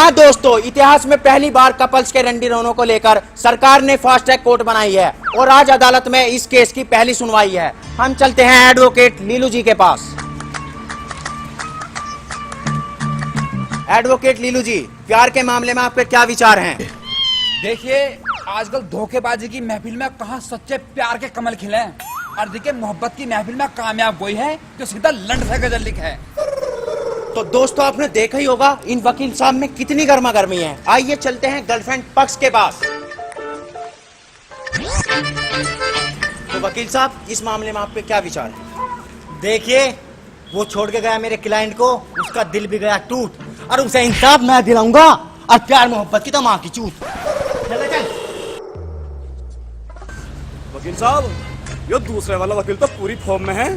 हाँ दोस्तों, इतिहास में पहली बार कपल्स के रंडी रोनों को लेकर सरकार ने फास्ट ट्रैक कोर्ट बनाई है और आज अदालत में इस केस की पहली सुनवाई है। हम चलते हैं एडवोकेट लीलू जी के पास। एडवोकेट लीलू जी, प्यार के मामले में आपके क्या विचार हैं? देखिए, आजकल धोखेबाजी की महफिल में कहां सच्चे प्यार के कमल खिले हैं, और देखिए मोहब्बत की महफिल में कामयाब वही है जो सीधा लंड से गजल लिखा है। तो दोस्तों, आपने देखा ही होगा इन वकील साहब में कितनी गर्मा गर्मी है। आइए चलते हैं गर्लफ्रेंड पक्ष के पास। तो वकील साहब, इस मामले में आपके क्या विचार हैं? देखिए, वो छोड़ के गया मेरे क्लाइंट को, उसका दिल भी गया टूट, और उसे इंसाफ मैं दिलाऊंगा, और प्यार मोहब्बत की तो माँ की चूत। चल वकील साहब, ये दूसरे वाला वकील तो पूरी फॉर्म में है।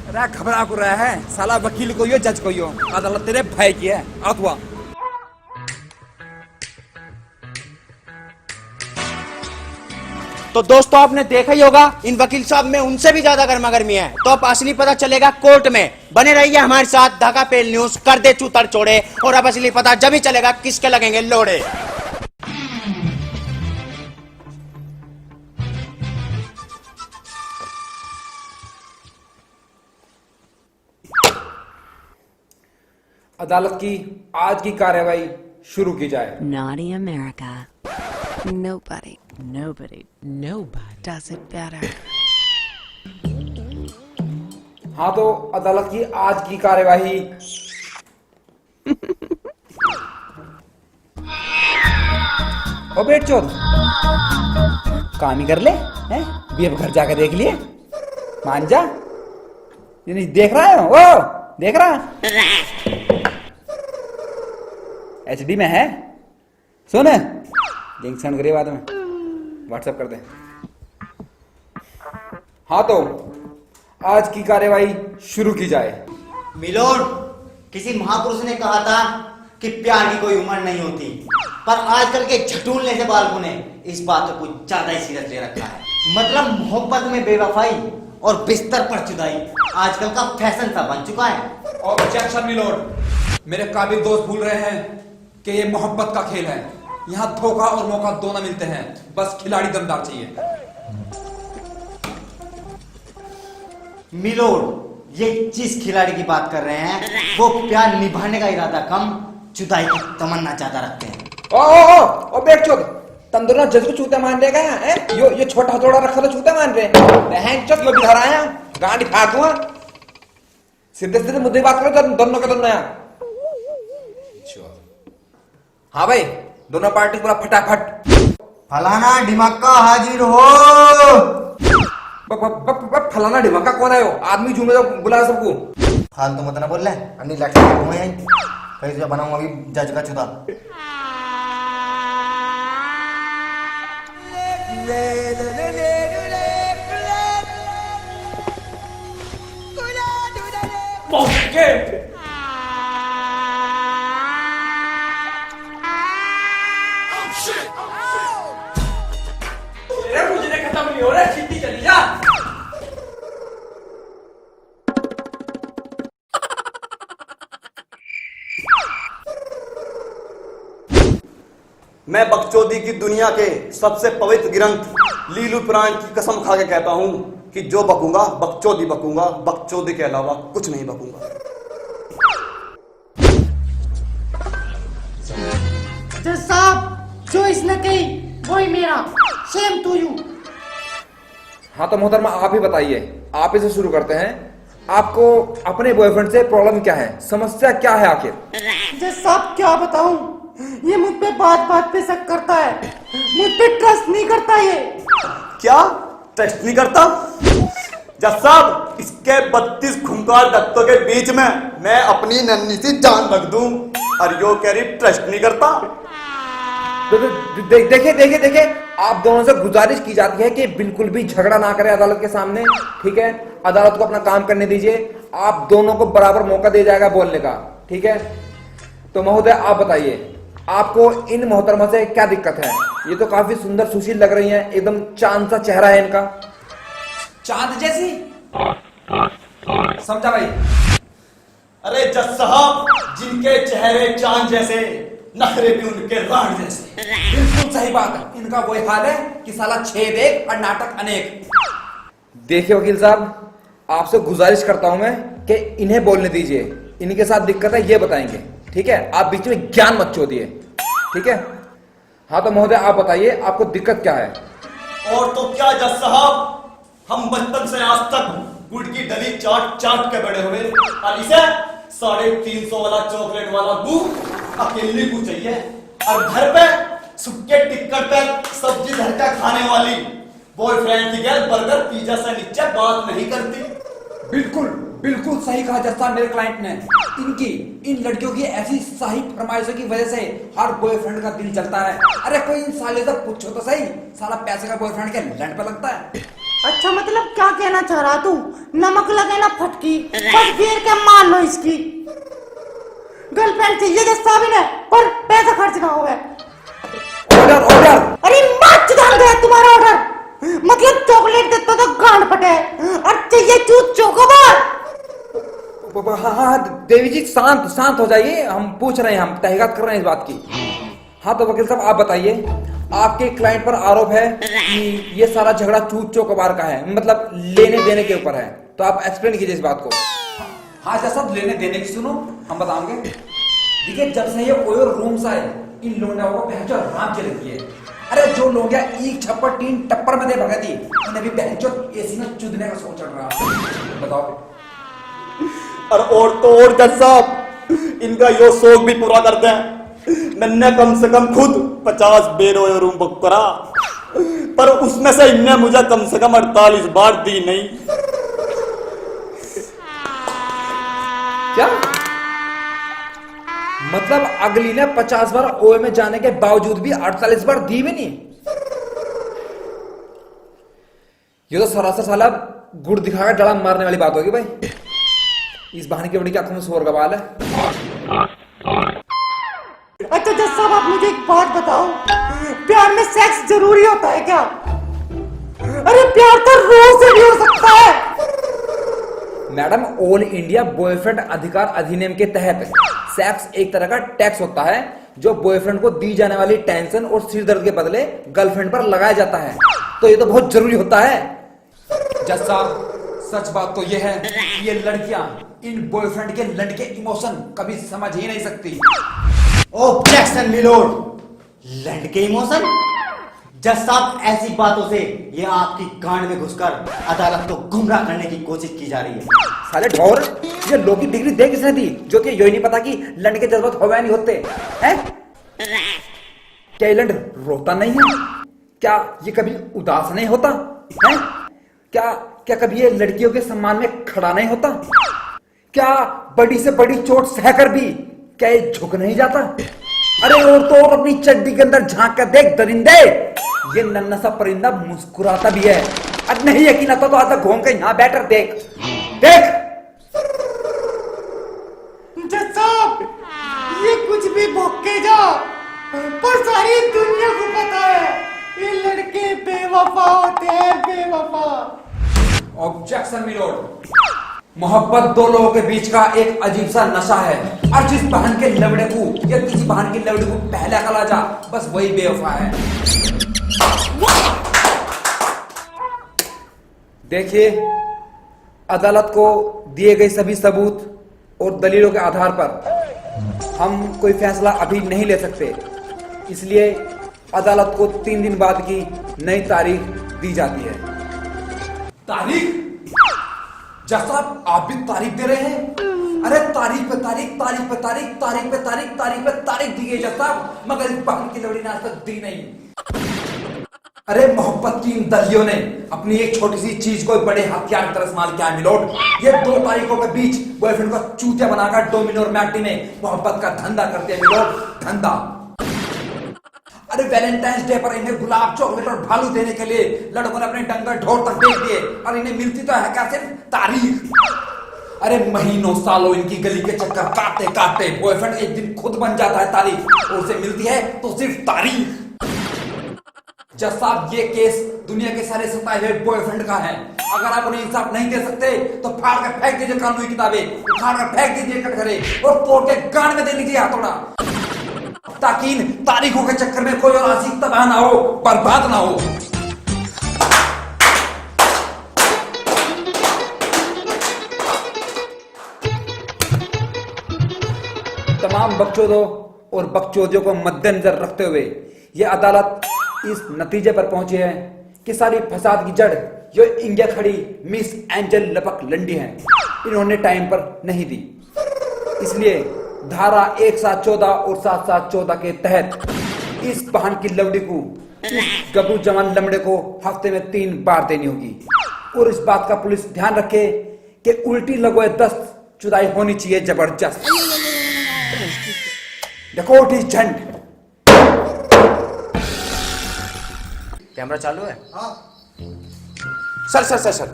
अरे घबरा को रहा है, साला वकील को यो जज को यो, अदालत तेरे भाई की है। अथवा तो दोस्तों, आपने देखा ही होगा इन वकील साहब में उनसे भी ज्यादा गर्मा गर्मी है। तो अब असली पता चलेगा कोर्ट में। बने रहिए हमारे साथ, धागा पेल न्यूज कर दे चूतर चोड़े। और अब असली पता जब ही चलेगा किसके लगेंगे लोड़े। अदालत की आज की कार्यवाही शुरू की जाए। Naughty America. Nobody does it better. हाँ, तो अदालत की आज की कार्यवाही ओ बेट चोद, काम ही कर ले हैं? भी अब घर जाकर देख लिए, मान जा। ये नहीं देख रहा है वो, देख रहा HD में है। सुन, लिंक सेंड करिए, बाद में व्हाट्सएप कर दे। हाँ, तो आज की कार्यवाही शुरू की जाए। मिलोड, किसी महापुरुष ने कहा था कि प्यार की कोई उम्र नहीं होती, पर आजकल के झटूलने से बालकों ने इस बात को कुछ ज्यादा ही सीरियस ले रखा है। मतलब मोहब्बत में बेवफाई और बिस्तर पर जुदाई आजकल का फैशन सा बन चुका है। ऑब्जेक्शन मिलोड, मेरे काबिल दोस्त भूल रहे हैं कि ये मोहब्बत का खेल है। यहाँ धोखा और मौका दोनों मिलते हैं, बस खिलाड़ी दमदार चाहिए। मिलोड, ये जिस खिलाड़ी की बात कर रहे हैं वो प्यार निभाने का इरादा कम, जुदाई की तमन्ना ज्यादा रखते हैं। ओ बेट चोद, तुम दोनों जज को छूते मान रहे हैं? यो छोटा हथौड़ा रखा तो छूते मान रहे हैं? चुप, यो भी धरा है, गांडी फाड़ दूंगा। सीधे सीधे मुद्दे बात करो दोनों के दोनों यार। हाँ भाई, दोनों पार्टी पूरा फटाफट। फलाना ढिमक्का हाजिर हो। फलाना ढिमक्का कौन है? आदमी झूमे तो बुला सबको। फालतू मत ना बोल ले, अन्नी लट घूमे कहीं से बनाऊंगा अभी जज का चुदा। मैं बकचोदी की दुनिया के सबसे पवित्र ग्रंथ लीलू पुराण की कसम खा के कहता हूं कि जो बकूंगा बकचोदी बकूंगा, बकचोदी के अलावा कुछ नहीं बकूंगा। जज साहब, जो इसने कही वही मेरा, सेम टू यू। हाँ, तो मोहतरमा आप ही बताइए, आप इसे शुरू करते हैं। आपको अपने बॉयफ्रेंड से प्रॉब्लम क्या है, समस्या क्या है आखिर? जज साहब, क्या बताऊं, ये मुझ पे बात बात पे शक करता है, मुझ पे ट्रस्ट नहीं करता। ये क्या ट्रस्ट नहीं करता? जज साहब, इसके 32 खूंखार दत्तों के बीच में मैं अपनी नन्ही सी जान रख दूं और यो कह रही ट्रस्ट नहीं करता। देखिए, आप दोनों से गुजारिश की जाती है कि बिल्कुल भी झगड़ा ना करें अदालत के सामने, ठीक है? अदालत को अपना काम करने दीजिए, आप दोनों को बराबर मौका दिया जाएगा बोलने का, ठीक है? तो महोदय, आप बताइए, आपको इन मोहतरमा से क्या दिक्कत है? ये तो काफी सुंदर सुशील लग रही हैं, एकदम चांद सा चेहरा है इनका। चांद जैसी? समझा भाई? अरे जज साहब, जिनके चेहरे चांद जैसे नखरे भी उनके राण जैसे। बिल्कुल सही बात है, इनका वही हाल है कि साला छेद एक और नाटक अनेक। देखिए वकील साहब, आपसे गुजारिश करता हूं मैं कि इन्हें बोलने दीजिए, इनके साथ दिक्कत है ये बताएंगे, ठीक है? आप बीच में ज्ञान मत छोड़िए, ठीक है? हाँ तो महोदय आप बताइए आपको दिक्कत क्या है? और तो क्या जज साहब, हम बचपन से आज तक गुड़ की डली चाट चाट के बड़े हुए, और इसे 350 वाला चॉकलेट वाला गू अकेली गू चाहिए, और घर पे सुक्के टिक्कर पे सब्जी घर का खाने वाली बॉयफ्रेंड की गैर बर्गर पिज्जा से नीचे बात नहीं करती। बिल्कुल बिल्कुल सही कहा जज साहब मेरे क्लाइंट ने। इन लड़कियों की ऐसी सही फरमाइशों की वजह से हर बॉयफ्रेंड का दिल चलता है। अरे कोई इन साले से पूछो तो सही, साला पैसे का बॉयफ्रेंड के लंड पे लगता है। अच्छा मतलब क्या कहना चाह रहा तू? नमक लगे ना फटकी, बस गिर के मान लो इसकी। गर्लफ्रेंड चाहिए जैसा भी ना, पर पैसा खर्च ना होवे। Order order. अरे मत जान गया तुम्हारा ऑर्डर, मतलब चॉकलेट देता तो गांड फटे और चाहिए चूत चोकोबार। हाँ हाँ देवी जी शांत शांत हो जाइए, हम पूछ रहे हैं, हम तहकीकात कर रहे हैं इस बात की। हाँ तो वकील साहब आप बताइए, आपके क्लाइंट पर आरोप है कि ये सारा झगड़ा चूत चौकबार का है, मतलब लेने देने के ऊपर है, तो आप एक्सप्लेन कीजिए इस बात को। हाँ जैसा लेने देने की सुनो हम बताएंगे। देखिए जब से ये ओयो रूम्स आए, इन लोगों को पहचो राम के लगी है। अरे जो लोग एक छप्पर टीन टप्पर में दे भगती, उन्हें भी पहचो एसी में चुदने का सोच रहा। बताओ। और तो और जज साहब, इनका यो शौक भी पूरा करते हैं। मैंने कम से कम खुद 50 बेरोए रूम बुक करा, पर उसमें से इनने मुझे कम से कम 48 बार दी नहीं। क्या मतलब अगली ने 50 बार ओए में जाने के बावजूद भी 48 बार दी भी नहीं? ये तो सरासर साला गुड़ दिखाकर डड़ा मारने वाली बात होगी भाई। इस बहाने की बड़ी की आंखों में शोर का बाल है। अच्छा जज साहब आप मुझे एक बात बताओ, प्यार में सेक्स जरूरी होता है क्या? अरे प्यार तो रोज से भी हो सकता है। मैडम ऑल इंडिया बॉयफ्रेंड अधिकार अधिनियम के तहत सेक्स एक तरह का टैक्स होता है जो बॉयफ्रेंड को दी जाने वाली टेंशन और सिर दर्द के बदले गर्लफ्रेंड पर लगाया जाता है, तो ये तो बहुत जरूरी होता है। जज साहब सच बात तो ये है कि ये लड़कियां इन बॉयफ्रेंड के लड़के इमोशन कभी समझ ही नहीं सकती। ऑब्जेक्शन मिलोड, लड़के इमोशन? जज साहब ऐसी बातों से ये आपकी गांड में घुसकर अदालत को गुमराह करने की कोशिश की जा रही है। साले ढोर, ये लॉ की डिग्री दे किसने दी जो कि यही नहीं पता कि लंड के जज्बात होवे नहीं होते हैं? क्या ये लंड रोता नहीं है? क्या ये कभी उदास नहीं होता है? क्या क्या कभी ये लड़कियों के सम्मान में खड़ा नहीं होता? क्या बड़ी से बड़ी चोट सहकर भी क्या ये झुक नहीं जाता? अरे और तो और अपनी चड्डी के अंदर झांक कर देख दरिंदे, ये नन्हा सा परिंदा मुस्कुराता भी है। अब नहीं यकीन आता तो आधा घूम के यहाँ बैठकर देख देख। जज साहब ये कुछ भी भोग जा, पर सारी दुनिया को पता है ये लड़के बेवफा होते हैं, बेवफा। ऑब्जेक्शन मिलोड, मोहब्बत दो लोगों के बीच का एक अजीब सा नशा है, और जिस बहन के लवड़े को या किसी बहन की लवड़े को पहले अकल आ जा, बस वही बेवफा है। देखिए अदालत को दिए गए सभी सबूत और दलीलों के आधार पर हम कोई फैसला अभी नहीं ले सकते, इसलिए अदालत को 3 दिन बाद की नई तारीख दी जाती है। तारीख? जज साहब आप भी तारीख दे रहे हैं? अरे तारीख पे तारीख, तारीख पे तारीख, तारीख पे तारीख, तारीख पे तारीख दी गई जज साहब, मगर इस बहन की लवड़ी ने आज तक दी नहीं। अरे मोहब्बत की इन दलियों ने अपनी एक छोटी सी चीज को बड़े हथियार की तरह इस्तेमाल किया मिलोड। ये 2 तारीखों के बीच बॉयफ्रेंड को चूतिया बनाकर डोमिनो और मैटी में मोहब्बत का धंधा करते हैं मिलोड, धंधा। अरे वैलेंटाइंस डे पर इन्हें गुलाब, चॉकलेट और भालू देने के लिए लड़कों ने अपने डंगर ढोर तक बेच दिए, और इन्हें मिलती तो है क्या? सिर्फ तारीख। अरे महीनों सालों इनकी गली के चक्कर काटते काटते बॉयफ्रेंड एक दिन खुद बन जाता है तारीख, और उसे मिलती है तो सिर्फ तारीख। जज साहब ये केस दुनिया के सारे सताए हुए बॉयफ्रेंड का है। अगर आप उन्हें इंसाफ नहीं दे सकते तो फाड़ कर फेंक दीजिए कानूनी किताबें, उखाड़ कर फेंक दीजिए कटघरे और कोर्ट के गान में दे लीजिए हथौड़ा। ताकि इन तारीखों के चक्कर में कोई और आशिक तबाह ना हो, बर्बाद ना हो। तमाम बकचोदों और बकचोदियों को मद्देनजर रखते हुए यह अदालत इस नतीजे पर पहुंची है कि सारी फसाद की जड़ जो इंडिया खड़ी मिस एंजल लपक लंडी है, इन्होंने टाइम पर नहीं दी। इसलिए धारा 1714 और 7714 के तहत इस बहन की लवड़ी को, इस गबरू जवान लमड़े को हफ्ते में 3 बार देनी होगी। और इस बात का पुलिस ध्यान रखे कि उल्टी लगोए दस्त जुदाई होनी चाहिए जबरदस्त। The court is adjourned. Camera चालू है? सर,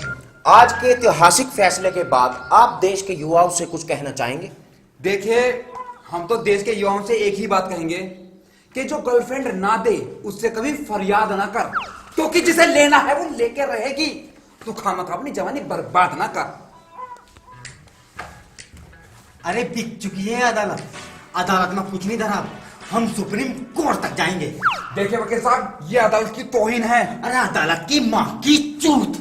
आज के ऐतिहासिक फैसले के बाद आप देश के युवाओं से कुछ कहना चाहेंगे? देखिए, हम तो देश के युवाओं से एक ही बात कहेंगे कि जो गर्लफ्रेंड ना दे उससे कभी फरियाद ना कर, क्योंकि जिसे लेना है वो लेके रहेगी। तू खामखा अपनी जवानी बर्बाद ना कर। अरे बिक चुकी है अदालत, अदालत में कुछ नहीं धरा, हम सुप्रीम कोर्ट तक जाएंगे। देखिए वकील साहब, ये अदालत की तौहीन है। अरे अदालत की मां की चूत।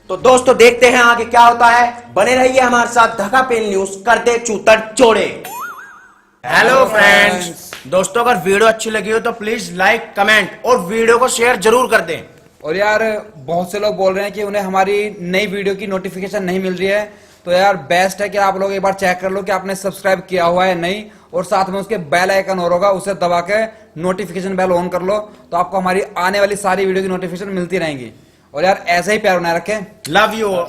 तो दोस्तों देखते हैं आगे क्या होता है। बने रहिए हमारे साथ धक्का पेल न्यूज, कर दे चूतर चोड़े। हेलो फ्रेंड्स, दोस्तों अगर वीडियो अच्छी लगी हो तो प्लीज लाइक, कमेंट और वीडियो को शेयर जरूर कर दें। और यार बहुत से लोग बोल रहे हैं कि उन्हें हमारी नई वीडियो की नोटिफिकेशन नहीं मिल रही है, तो यार बेस्ट है कि आप लोग एक बार चेक कर लो कि आपने सब्सक्राइब किया हुआ है नहीं, और साथ में उसके बेल आइकन और होगा, उसे दबा के नोटिफिकेशन बेल ऑन कर लो, तो आपको हमारी आने वाली सारी वीडियो की नोटिफिकेशन मिलती रहेंगी। और यार ऐसे ही प्यार बनाए रखें। Love you.